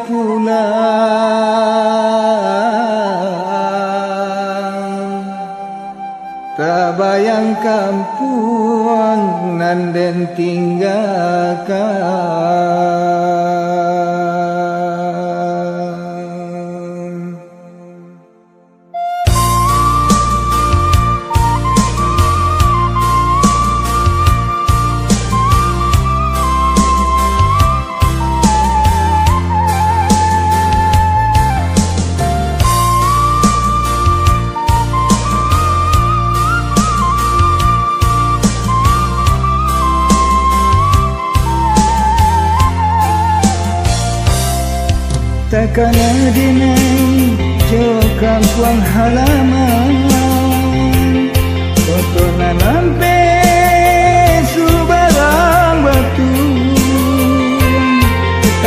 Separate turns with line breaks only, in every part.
pulang, tak bayangkan puang nan den tinggalkan. Takkan dinai jo kampung halaman, kotoran lampe subarang batu,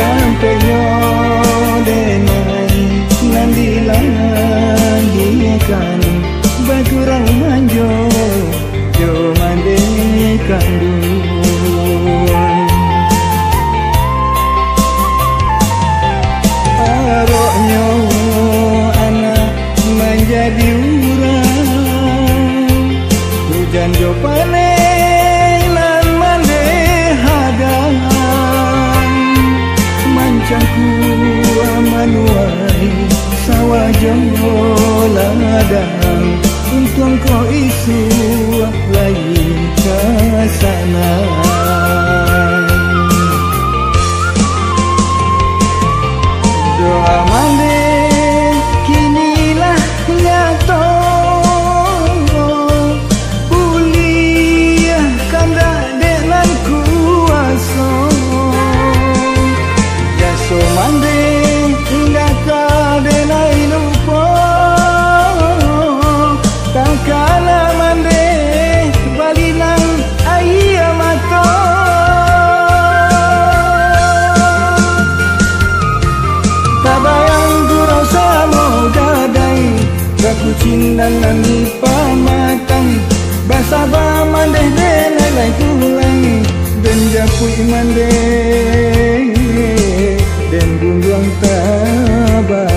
sampai yo denai nanti langikan bakurang manjo jo mandikan dulu. Roknya anak menjadi urang, hujan jo panen nan mande hadangan, mancangku manuai sawah jo ladang, untung kau isu lain ke sana. Doa mande kinilah nyato, kuliah kanda dengan kuasa, jaso mande indah kadenai lupa, takala mande balilang ayah mata. Baku cinta nani pamatang, basa ba mandeh denai lai pulang, dan japui mandeh dan gunduang tabang.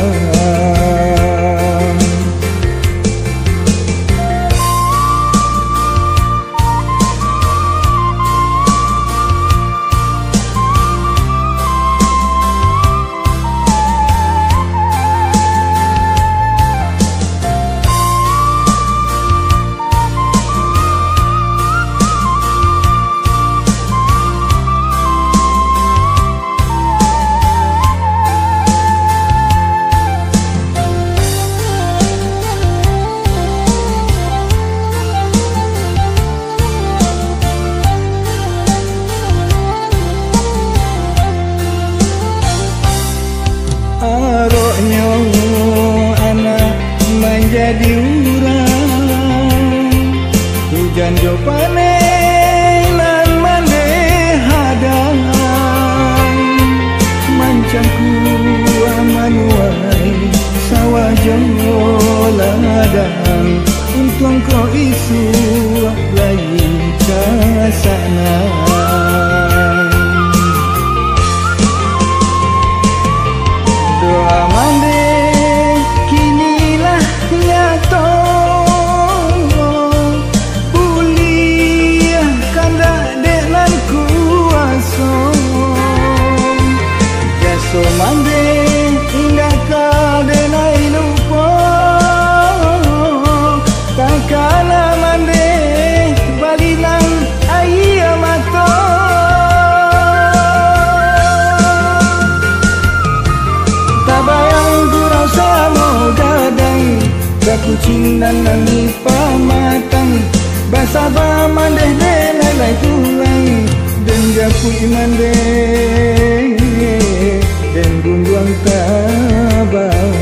Aroknya anak menjadi urang, hujan jo panen nan mande hadangan, mancangku manuai sawah jo ladang, untung kau isu lain ke sana. Doa mande kinilah nyato, kuliah kanda dengan kuasa, jaso mande indah kadenai lupa, takala mande balilang ayah mata. Bayang gurau sama gadang, baku cinta nani pamatang, basa ba mandeh denai lai pulang, dan japui mandeh dan gunduang tabang.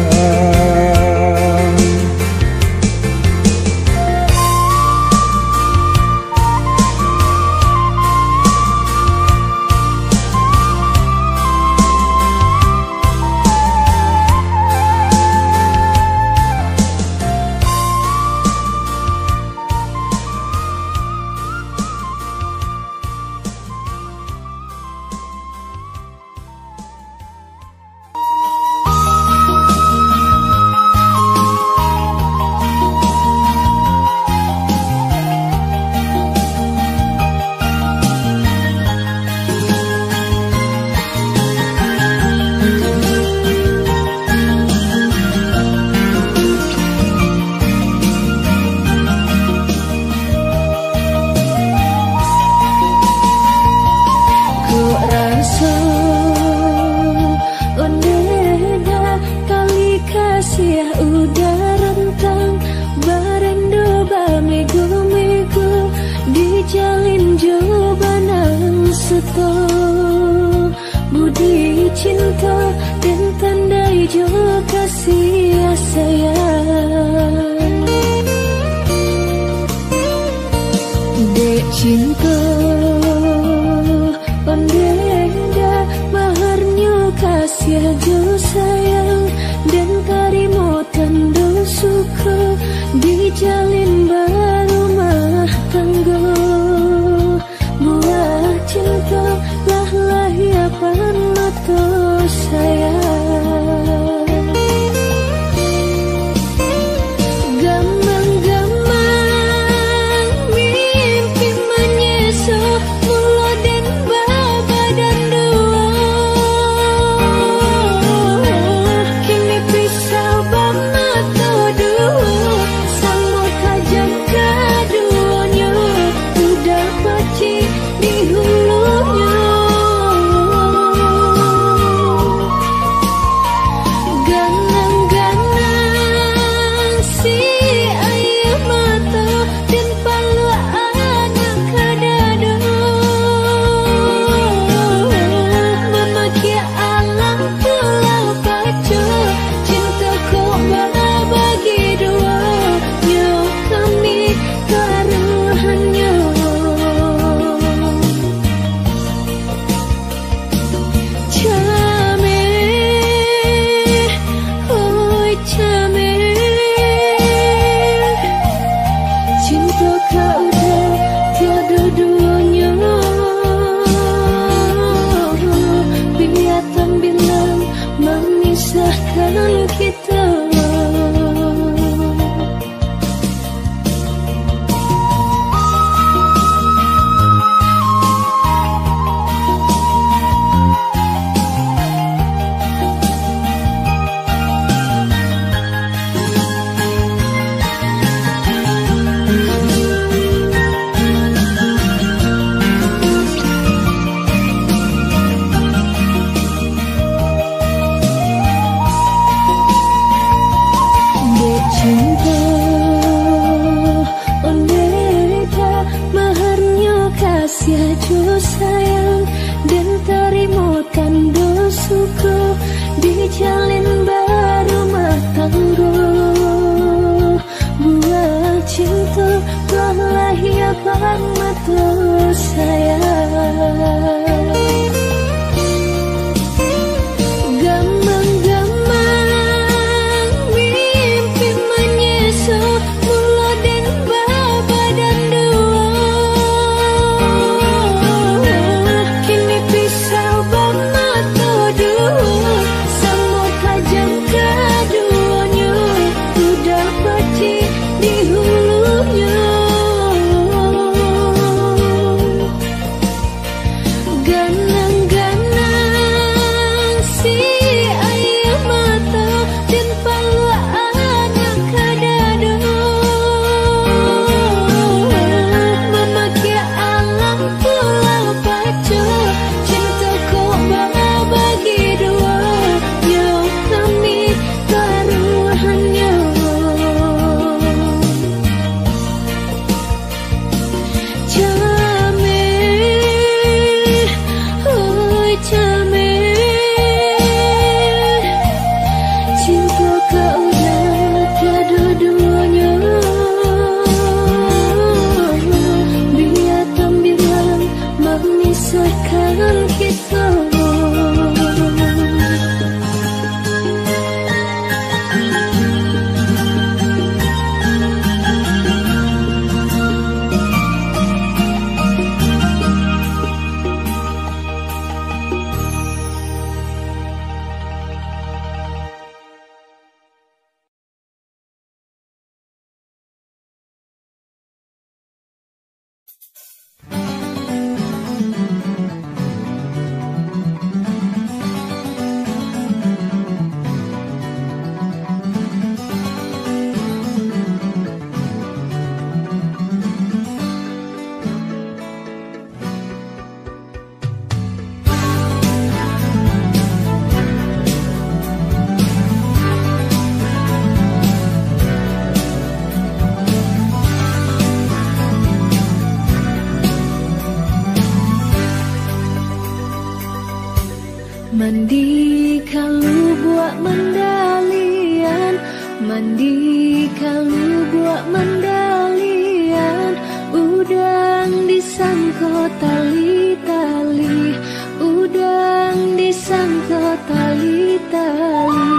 Mandi kalau buat mandalian, mandi kalau buat mandalian, udang disangkut tali-tali, udang disangkut tali-tali.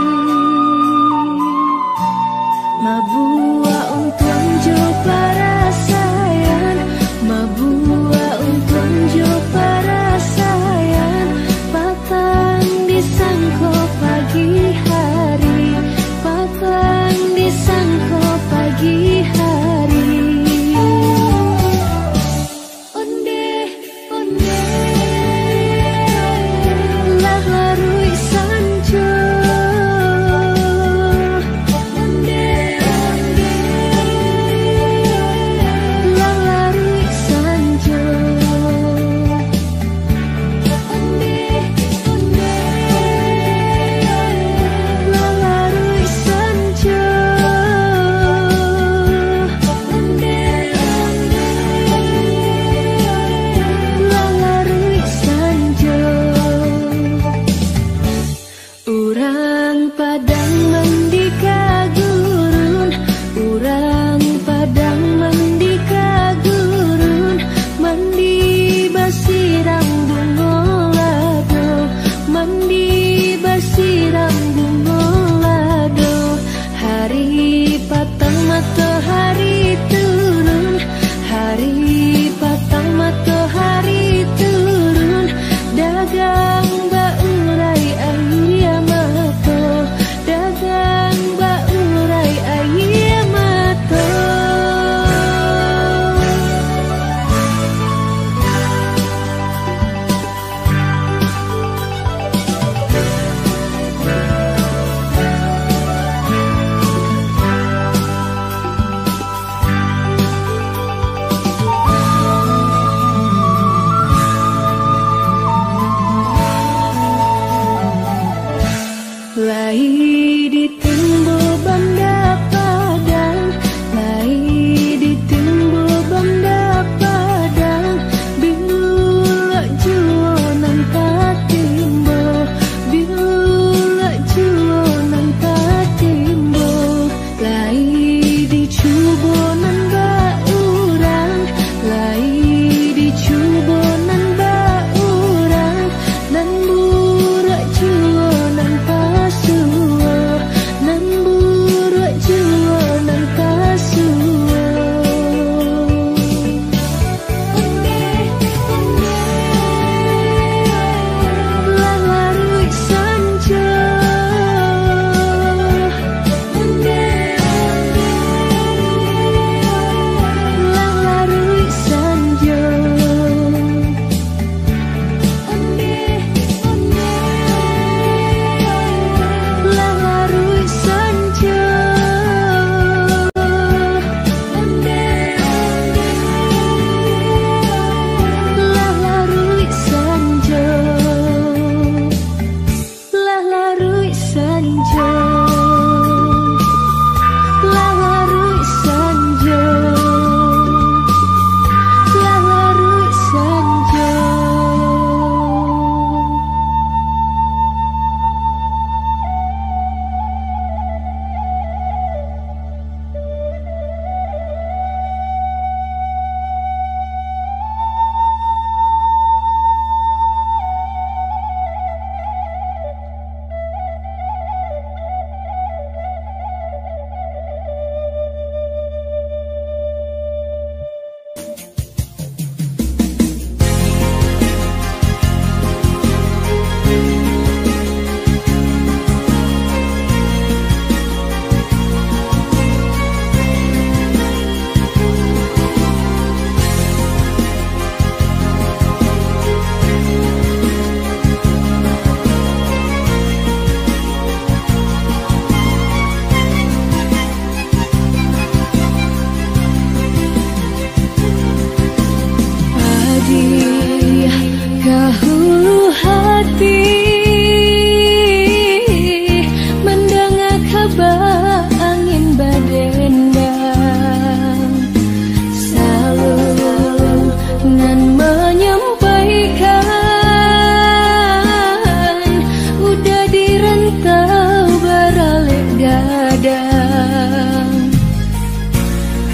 Mabua untung jo para sayang, mabua untung jo para sayang, patang disangko pagi hari, patang disangko pagi hari. Onde, onde, lah larui sanjo. Onde, onde,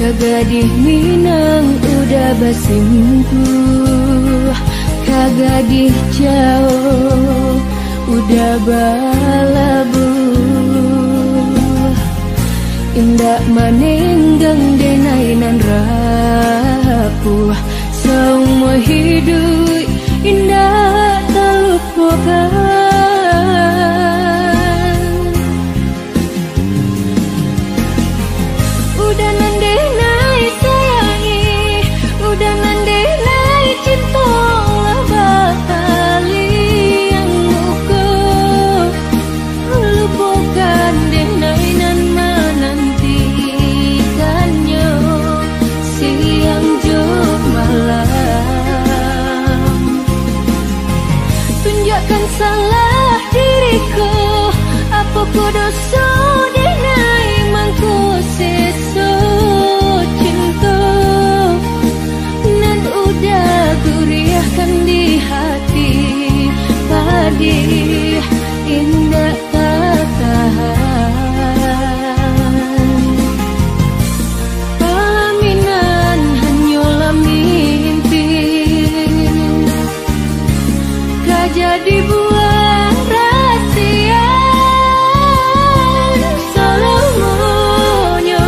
Kagadih Minang udah basimpuh, kagadih jauh udah balabuh. Indak manenggang denainan rapuh, semua hidup indah terlupakan. Udah nande nai sayangi, udah nande nai cinta lah batali yang muka. Lupakan denai nan menantikannya siang jo malam. Tunjukkan salah diriku, apa ku dosa denai mangku seso cinta. Nan udah guriahkan di hati, padih indah tak tahan. Pelaminan hanyalah mimpi, gak jadi buah rahasia selamanya.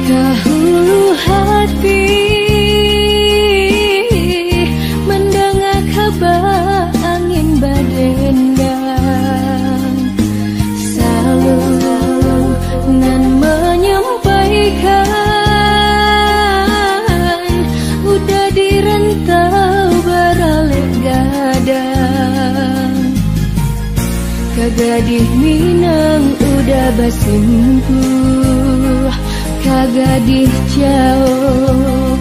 Dahulu hati mendengar kabar angin badendang, selalu nan menyampaikan udah direntau beralih gadang. Kagadih Minang udah basimpuh, kagadih jauh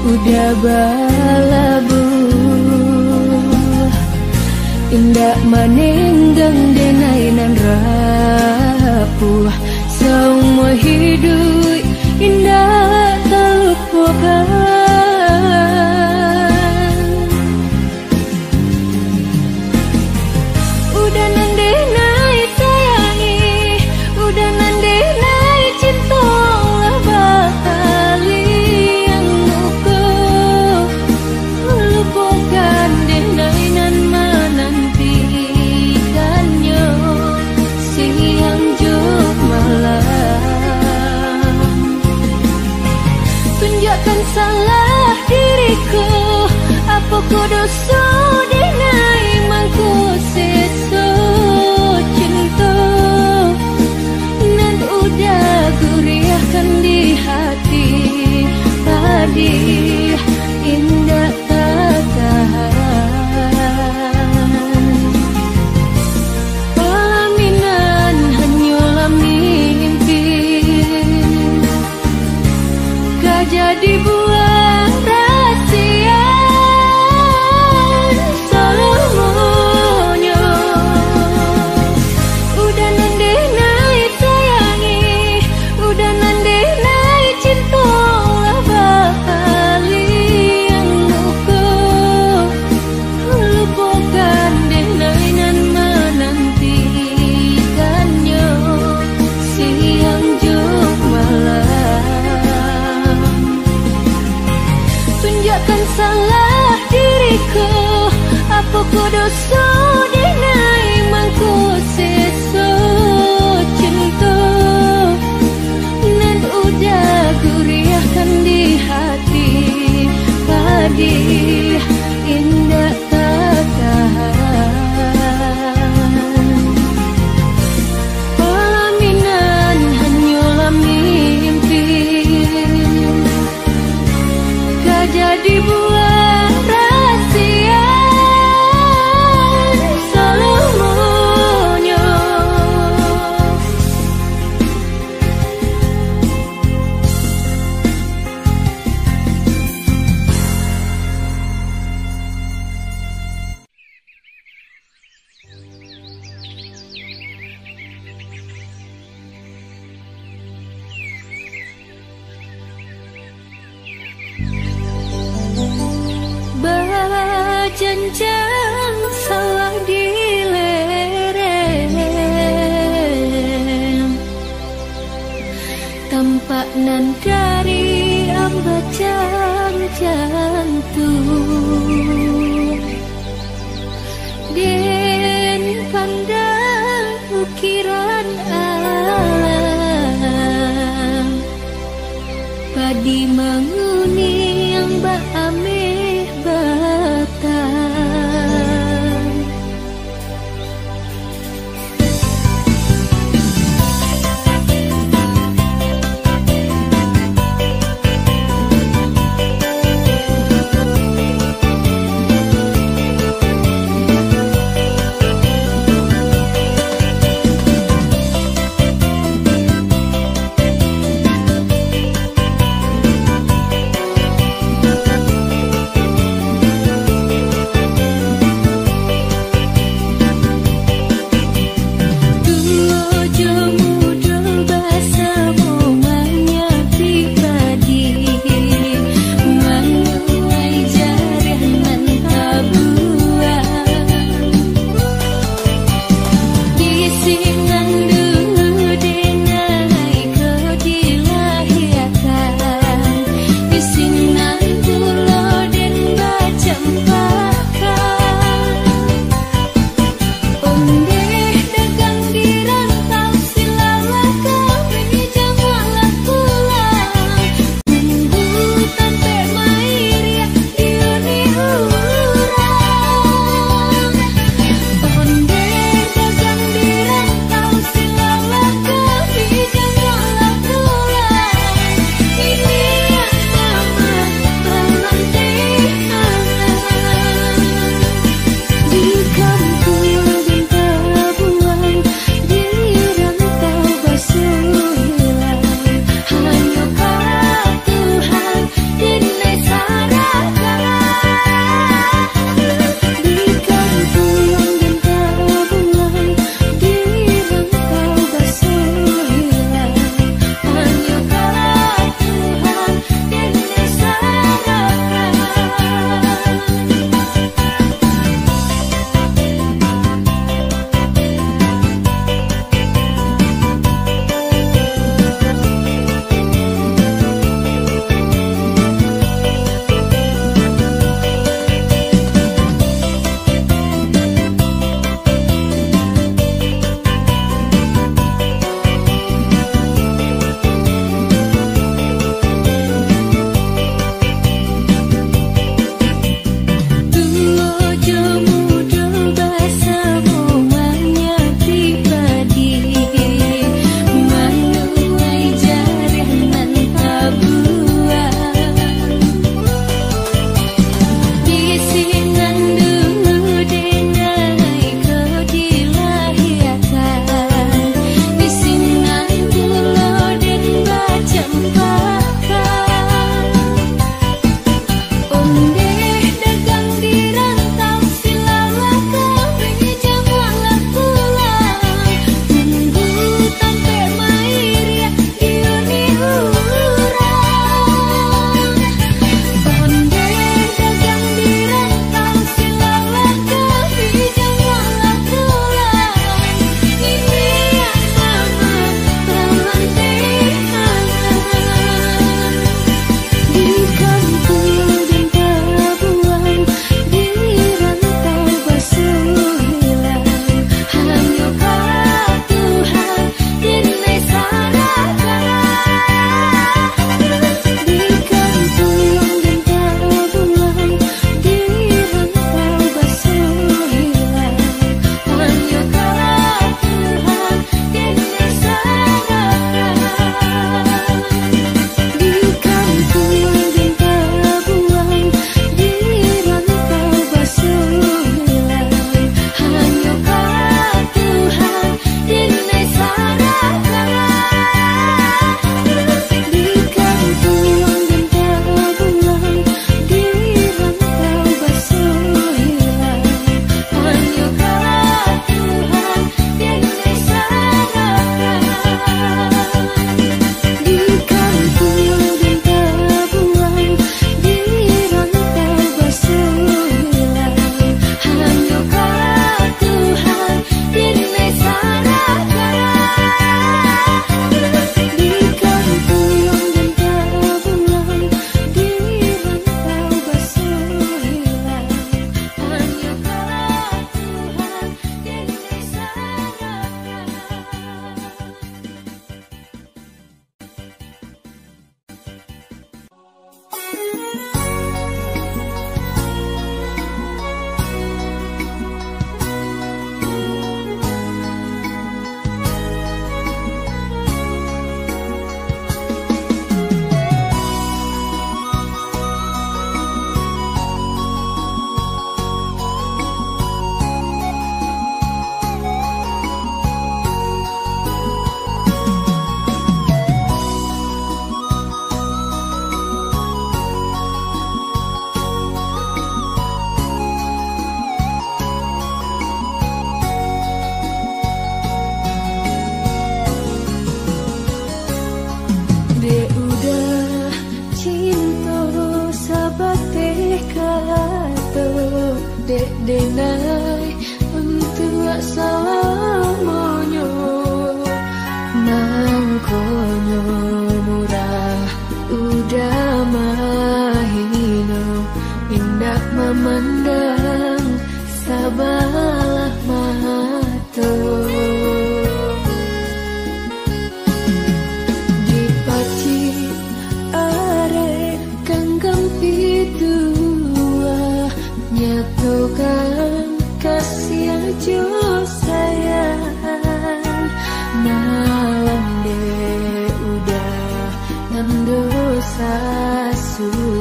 udah balabuh. Indak manenggang denainan rapuh, semua hidup indah terlupakan. Udah nande nai sayangi, udah nande nai cinta lah batali yang muka. Lupakan denai nan menantikannya siang jo malam. Tunjukkan salah diriku, apa ku dosa denai mangku seso cinta. Nan udah guriahkan di hati, padih indah tak tahan. Pelaminan hanyalah mimpi, gak jadi buah rahasia Pak nan dari ambacang jantung Den pandang ukiran alam Padi menguni yang bak ameh batang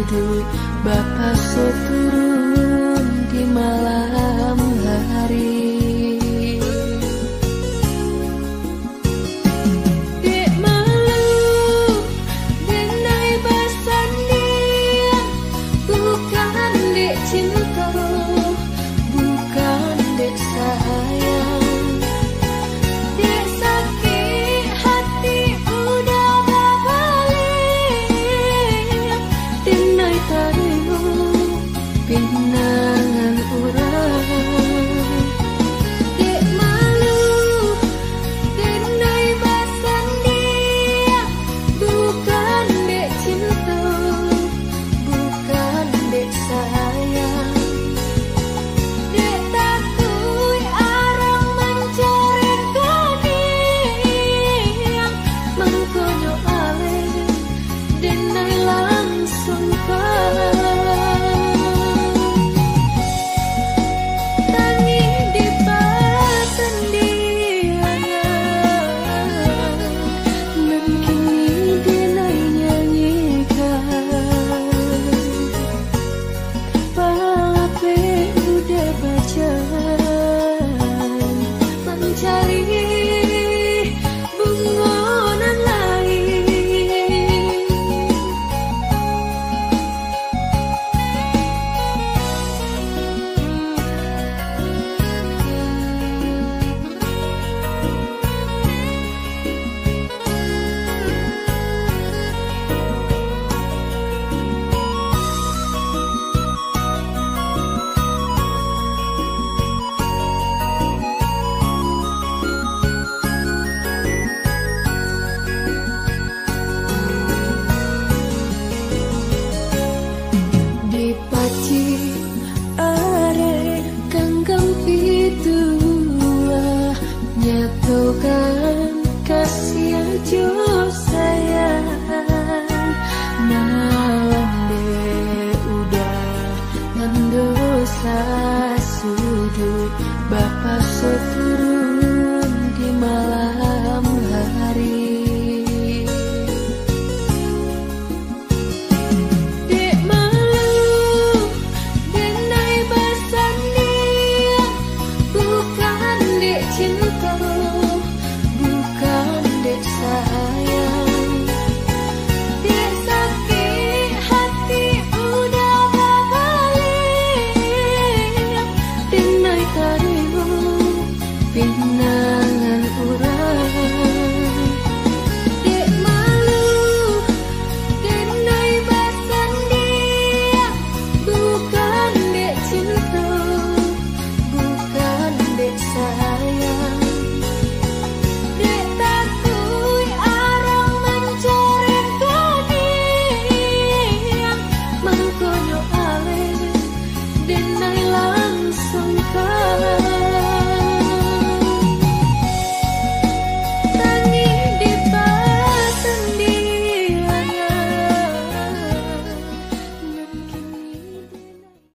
sudut Bapak seturun di malam hari. Dek malu denai basan dia, bukan dek cinta, bukan dek sayang. Dek sakit hati udah berbalik, denai tarimu pinangan urang. Dek malu denai basan dia, bukan dek cinta, bukan dek sayang. Dek takui arang mencoreng kadiang, mengkono ale denai langsung tangi di basan dia, nan kini denai nyanyikan. Pape udah baca mencari bungonan lain. Dipaci are kangkang pitua, nyatukan kasih aja sayang. Malam deh udah ngandosa sudut Bapak seturun di malam hari. Dek malu denai basan dia, bukan dek cinta, bukan dek sayang. Dek sakit hati udah berbalik, denai tarimu pinang